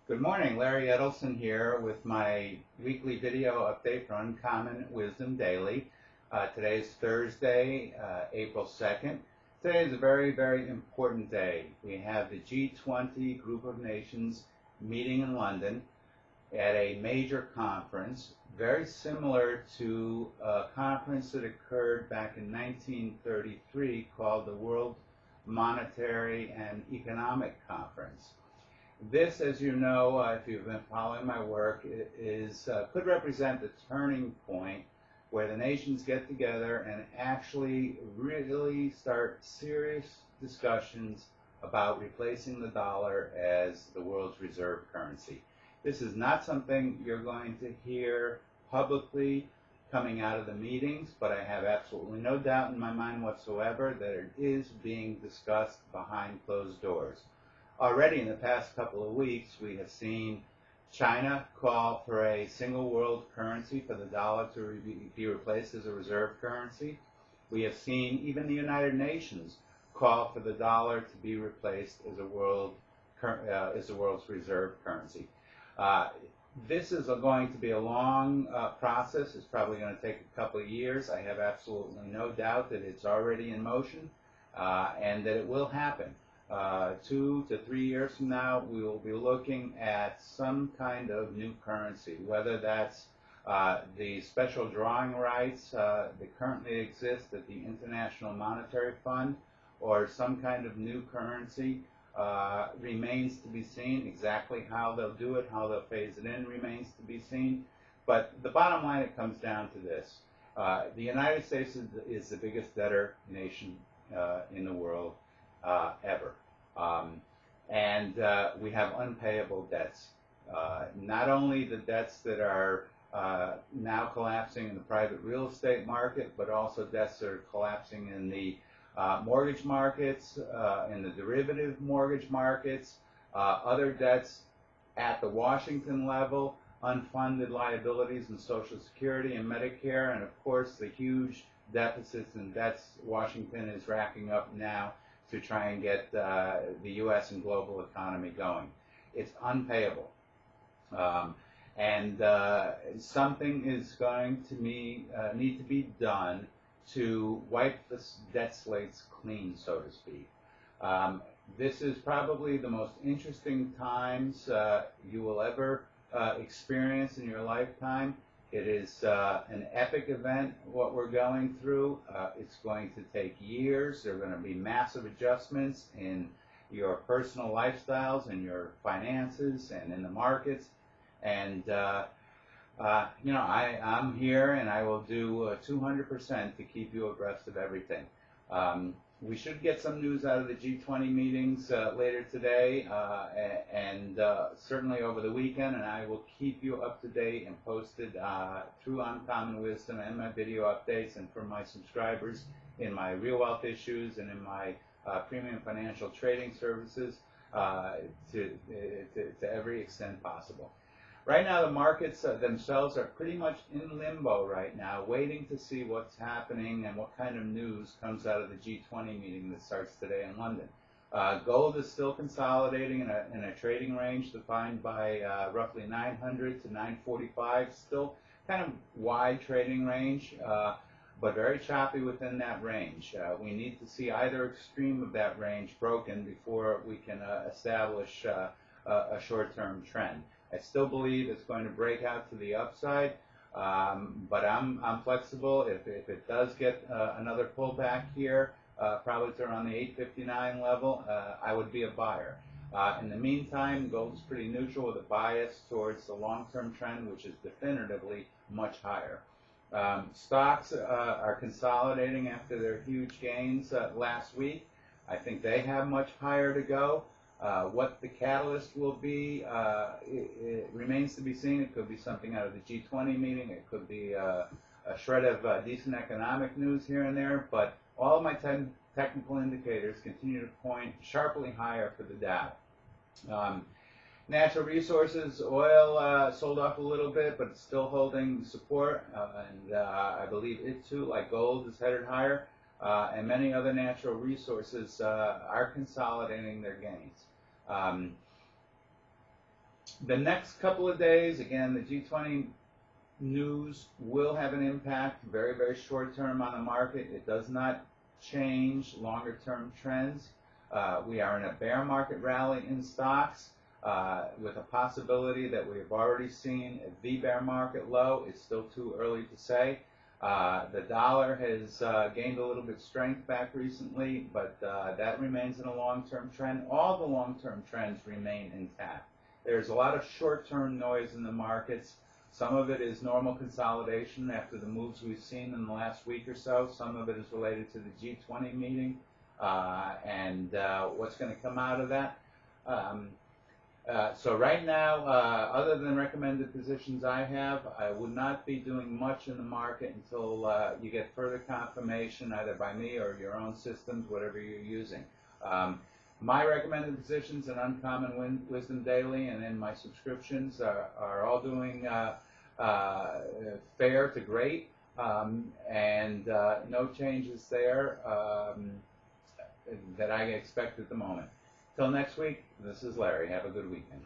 Good morning, Larry Edelson here with my weekly video update for Uncommon Wisdom Daily. Today is Thursday, April 2nd. Today is a very, very important day. We have the G20 group of nations meeting in London at a major conference, very similar to a conference that occurred back in 1933 called the World Monetary and Economic Conference. This, as you know, if you've been following my work, could represent the turning point where the nations get together and actually really start serious discussions about replacing the dollar as the world's reserve currency. This is not something you're going to hear publicly coming out of the meetings, but I have absolutely no doubt in my mind whatsoever that it is being discussed behind closed doors. Already in the past couple of weeks, we have seen China call for a single world currency for the dollar to be replaced as a reserve currency. We have seen even the United Nations call for the dollar to be replaced as the world's reserve currency. This is going to be a long process. It's probably going to take a couple of years. I have absolutely no doubt that it's already in motion and that it will happen. 2 to 3 years from now, we will be looking at some kind of new currency, whether that's the special drawing rights that currently exist at the International Monetary Fund, or some kind of new currency. Remains to be seen. Exactly how they'll do it, how they'll phase it in, remains to be seen. But the bottom line, it comes down to this. The United States is the biggest debtor nation in the world ever. We have unpayable debts. Not only the debts that are now collapsing in the private real estate market, but also debts that are collapsing in the mortgage markets, in the derivative mortgage markets, other debts at the Washington level, unfunded liabilities in Social Security and Medicare, and of course the huge deficits and debts Washington is racking up now to try and get the U.S. and global economy going. It's unpayable. Something is going to need to be done to wipe the debt slates clean, so to speak. This is probably the most interesting times you will ever experience in your lifetime. It is an epic event, what we're going through. It's going to take years. There are going to be massive adjustments in your personal lifestyles and your finances and in the markets. And, I'm here and I will do 200% to keep you abreast of everything. We should get some news out of the G20 meetings later today and certainly over the weekend, and I will keep you up to date and posted through Uncommon Wisdom and my video updates, and for my subscribers in my Real Wealth Issues and in my premium financial trading services to every extent possible. Right now, the markets themselves are pretty much in limbo right now, waiting to see what's happening and what kind of news comes out of the G20 meeting that starts today in London. Gold is still consolidating in a trading range defined by roughly 900 to 945, still kind of wide trading range, but very choppy within that range. We need to see either extreme of that range broken before we can establish a short-term trend. I still believe it's going to break out to the upside, but I'm flexible. If it does get another pullback here, probably to around the 859 level, I would be a buyer. In the meantime, gold is pretty neutral with a bias towards the long-term trend, which is definitively much higher. Stocks are consolidating after their huge gains last week. I think they have much higher to go. What the catalyst will be, it remains to be seen. It could be something out of the G20 meeting. It could be a shred of decent economic news here and there. But all of my technical indicators continue to point sharply higher for the Dow. Natural resources, oil sold off a little bit, but it's still holding support. I believe it too, like gold, is headed higher. And many other natural resources are consolidating their gains. The next couple of days, again, the G20 news will have an impact, very, very short term on the market. It does not change longer term trends. We are in a bear market rally in stocks with a possibility that we have already seen the bear market low. It's still too early to say. The dollar has gained a little bit strength back recently, but that remains in a long-term trend. All the long-term trends remain intact. There's a lot of short-term noise in the markets. Some of it is normal consolidation after the moves we've seen in the last week or so. Some of it is related to the G20 meeting and what's going to come out of that. So right now, other than recommended positions I have, I would not be doing much in the market until you get further confirmation either by me or your own systems, whatever you're using. My recommended positions in Uncommon Wisdom Daily and in my subscriptions are all doing fair to great, and no changes there that I expect at the moment. Till next week, this is Larry. Have a good weekend.